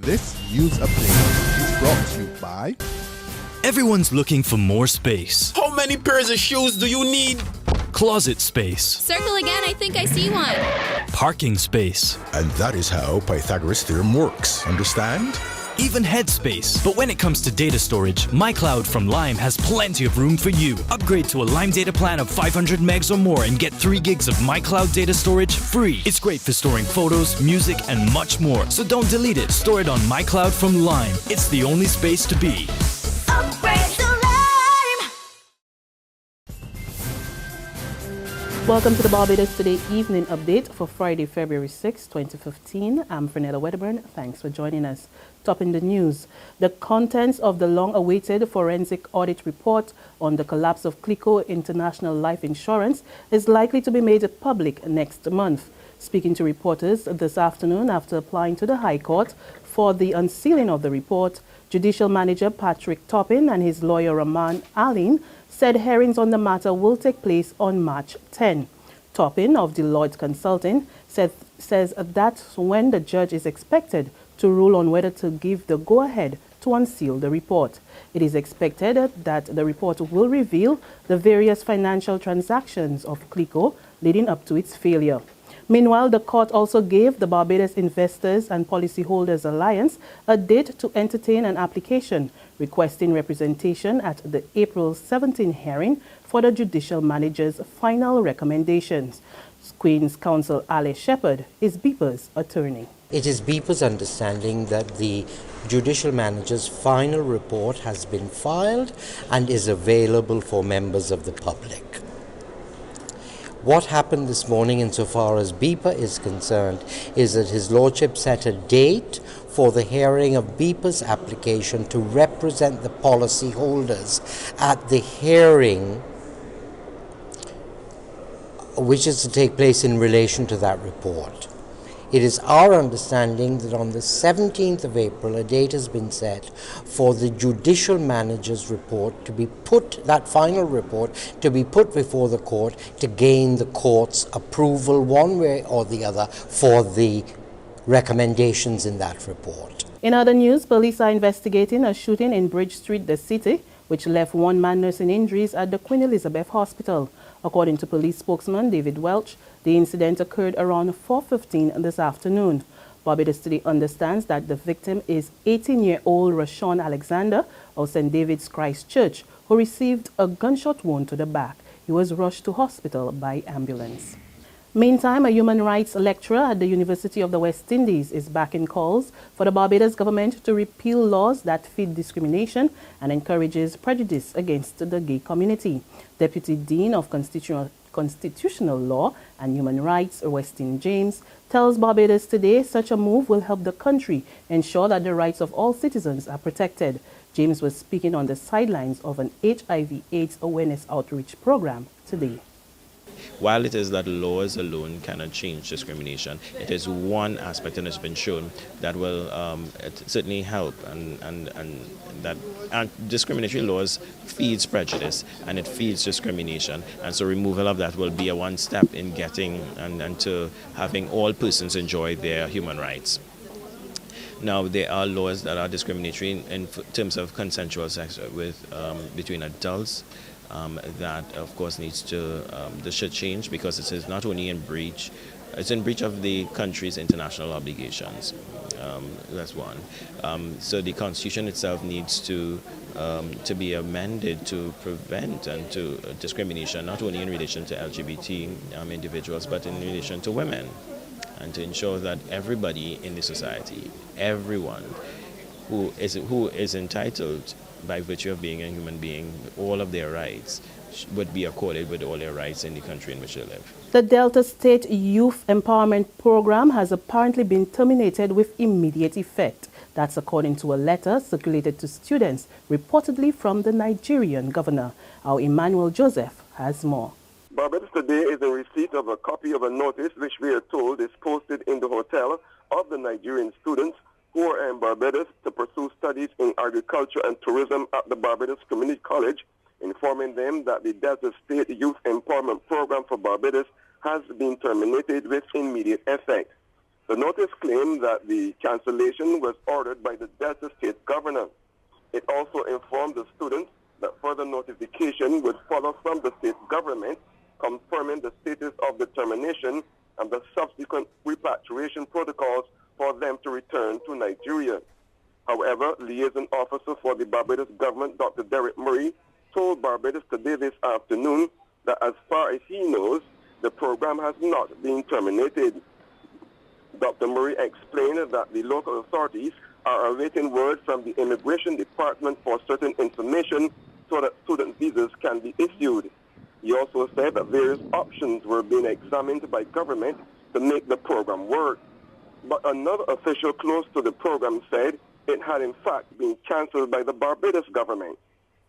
This news update is brought to you by... Everyone's looking for more space. How many pairs of shoes do you need? Closet space. Circle again, I think I see one. Parking space. And that is how Pythagoras' theorem works. Understand? Even headspace. But when it comes to data storage, MyCloud from Lime has plenty of room for you. Upgrade to a Lime data plan of 500 megs or more and get 3 gigs of MyCloud data storage free. It's great for storing photos, music, and much more. So don't delete it. Store it on MyCloud from Lime. It's the only space to be. Upgrade to Lime! Welcome to the Barbados Today evening update for Friday, February 6, 2015. I'm Fernella Wedderburn. Thanks for joining us. Topping the news, the contents of the long-awaited forensic audit report on the collapse of CLICO International Life Insurance is likely to be made public next month. Speaking to reporters this afternoon after applying to the High Court for the unsealing of the report, Judicial Manager Patrick Toppin and his lawyer Rahman Aline said hearings on the matter will take place on March 10. Toppin of Deloitte Consulting says that's when the judge is expected to rule on whether to give the go-ahead to unseal the report. It is expected that the report will reveal the various financial transactions of CLICO leading up to its failure. Meanwhile, the court also gave the Barbados Investors and Policyholders Alliance a date to entertain an application requesting representation at the April 17 hearing for the judicial manager's final recommendations. Queen's Counsel Ali Shepherd is BIPA's attorney. It is BIPA's understanding that the judicial manager's final report has been filed and is available for members of the public. What happened this morning insofar as BIPA is concerned is that His Lordship set a date for the hearing of BIPA's application to represent the policyholders at the hearing which is to take place in relation to that report. It is our understanding that on the 17th of April, a date has been set for the judicial manager's report to be put, that final report, to be put before the court to gain the court's approval one way or the other for the recommendations in that report. In other news, police are investigating a shooting in Bridge Street, the city, which left one man nursing injuries at the Queen Elizabeth Hospital. According to police spokesman David Welch, the incident occurred around 4:15 this afternoon. Barbados Today understands that the victim is 18-year-old Rashawn Alexander of St. David's Christ Church, who received a gunshot wound to the back. He was rushed to hospital by ambulance. Meantime, a human rights lecturer at the University of the West Indies is backing calls for the Barbados government to repeal laws that feed discrimination and encourages prejudice against the gay community. Deputy Dean of Constitutional Law and Human Rights, Westin James, tells Barbados Today such a move will help the country ensure that the rights of all citizens are protected. James was speaking on the sidelines of an HIV/AIDS awareness outreach program today. While it is that laws alone cannot change discrimination, it is one aspect, and it's been shown that will certainly help, and that discriminatory laws feeds prejudice and it feeds discrimination, and so removal of that will be a one step in getting and to having all persons enjoy their human rights. Now, there are laws that are discriminatory in terms of consensual sex between adults. That of course needs to this should change, because it is not only in breach, it's in breach of the country's international obligations. That's one. So the Constitution itself needs to be amended to prevent and to discrimination, not only in relation to LGBT individuals, but in relation to women, and to ensure that everybody in the society, everyone who is entitled by virtue of being a human being, all of their rights would be accorded with all their rights in the country in which they live. The Delta State Youth Empowerment Program has apparently been terminated with immediate effect. That's according to a letter circulated to students, reportedly from the Nigerian governor. Our Emmanuel Joseph has more. Barbados Today is in receipt of a copy of a notice which we are told is posted in the hotel of the Nigerian students who are in Barbados to pursue studies in agriculture and tourism at the Barbados Community College, informing them that the Delta State Youth Empowerment Program for Barbados has been terminated with immediate effect. The notice claimed that the cancellation was ordered by the Delta State Governor. It also informed the students that further notification would follow from the state government confirming the status of the termination and the subsequent repatriation protocols for them to return to Nigeria. However, liaison officer for the Barbados government, Dr. Derek Murray, told Barbados Today this afternoon that as far as he knows, the program has not been terminated. Dr. Murray explained that the local authorities are awaiting word from the Immigration Department for certain information so that student visas can be issued. He also said that various options were being examined by government to make the program work. But another official close to the program said it had in fact been cancelled by the Barbados government.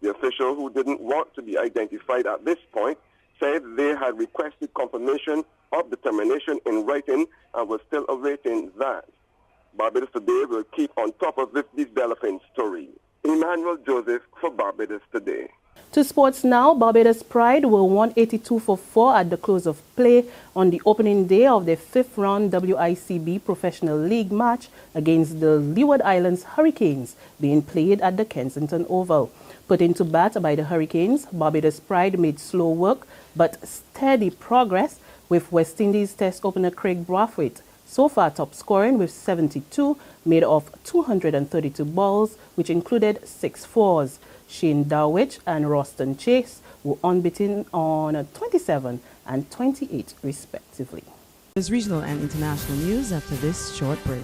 The official, who didn't want to be identified at this point, said they had requested confirmation of the termination in writing and was still awaiting that. Barbados Today will keep on top of this developing story. Emmanuel Joseph for Barbados Today. To sports now, Barbados Pride were 182-4 at the close of play on the opening day of their fifth round WICB Professional League match against the Leeward Islands Hurricanes, being played at the Kensington Oval. Put into bat by the Hurricanes, Barbados Pride made slow work but steady progress, with West Indies Test opener Craig Brathwaite so far top scoring with 72, made of 232 balls, which included 6 fours. Shane Darwich and Roston Chase were unbeaten on 27 and 28 respectively. There's regional and international news after this short break.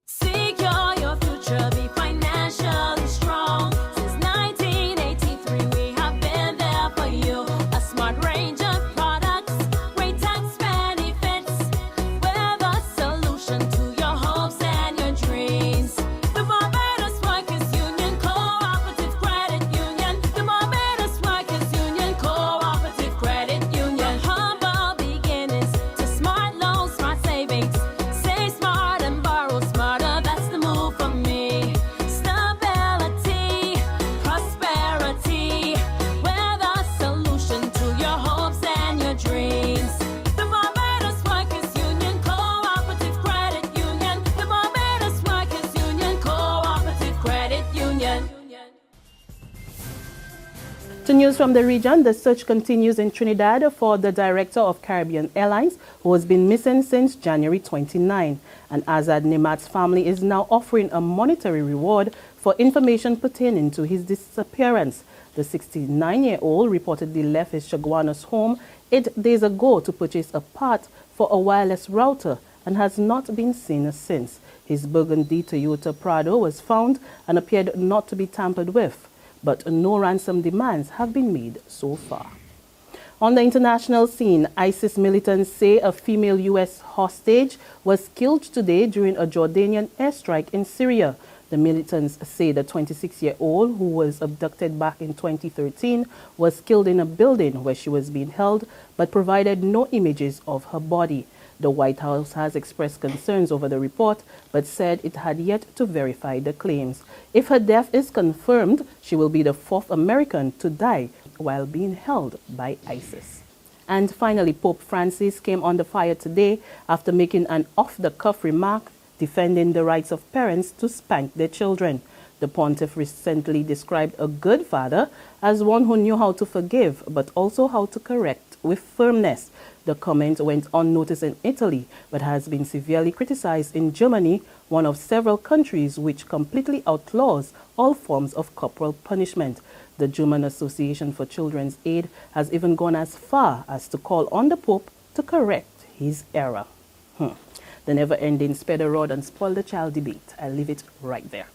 Secure your future, be financially strong. Since 1983, we have been there for you. A smart range of products, great tax benefits. We're the solution to your hopes and your dreams. The Barbados Workers Union Cooperative Credit Union. The Barbados Workers Union Cooperative Credit Union. Humble beginnings to smart loans, smart savings. Save smart and borrow smarter. That's the move for me. Stability, prosperity. We're the solution to your hopes and your dreams. The Barbados Workers Union Cooperative Credit Union. The Barbados Workers Union Cooperative Credit Union. To news from the region, the search continues in Trinidad for the director of Caribbean Airlines, who has been missing since January 29. And Azad Nimat's family is now offering a monetary reward for information pertaining to his disappearance. The 69-year-old reportedly left his Chaguanas home 8 days ago to purchase a part for a wireless router and has not been seen since. His burgundy Toyota Prado was found and appeared not to be tampered with, but no ransom demands have been made so far. On the international scene, ISIS militants say a female U.S. hostage was killed today during a Jordanian airstrike in Syria. The militants say the 26-year-old, who was abducted back in 2013, was killed in a building where she was being held, but provided no images of her body. The White House has expressed concerns over the report, but said it had yet to verify the claims. If her death is confirmed, she will be the 4th American to die while being held by ISIS. And finally, Pope Francis came under fire today after making an off-the-cuff remark defending the rights of parents to spank their children. The pontiff recently described a good father as one who knew how to forgive, but also how to correct with firmness. The comment went unnoticed in Italy, but has been severely criticized in Germany, one of several countries which completely outlaws all forms of corporal punishment. The German Association for Children's Aid has even gone as far as to call on the Pope to correct his error. The never-ending spare the rod and spoil the child debate. I'll leave it right there.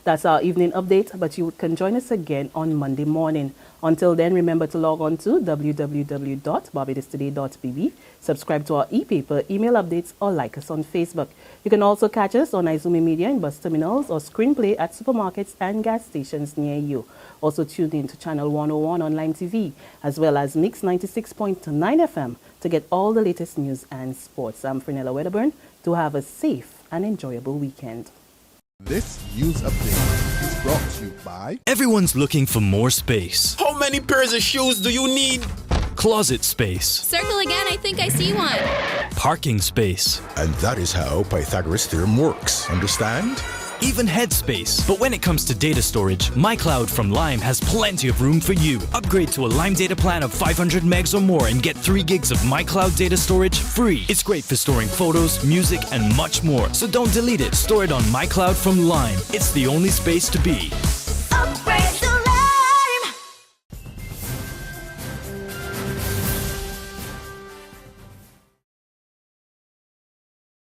That's our evening update, but you can join us again on Monday morning. Until then, remember to log on to www.barbadostoday.bb, subscribe to our e-paper, email updates, or like us on Facebook. You can also catch us on Izumi Media in bus terminals or screenplay at supermarkets and gas stations near you. Also tune in to Channel 101 online TV, as well as Mix 96.9 FM to get all the latest news and sports. I'm Frenella Wedderburn. To have a safe and enjoyable weekend. This news update is brought to you by... Everyone's looking for more space. How many pairs of shoes do you need? Closet space. Circle again, I think I see one. parking space. And that is how Pythagoras theorem works. Understand? Even headspace. But when it comes to data storage, MyCloud from Lime has plenty of room for you. Upgrade to a Lime data plan of 500 megs or more and get 3 gigs of MyCloud data storage free. It's great for storing photos, music, and much more. So don't delete it. Store it on MyCloud from Lime. It's the only space to be.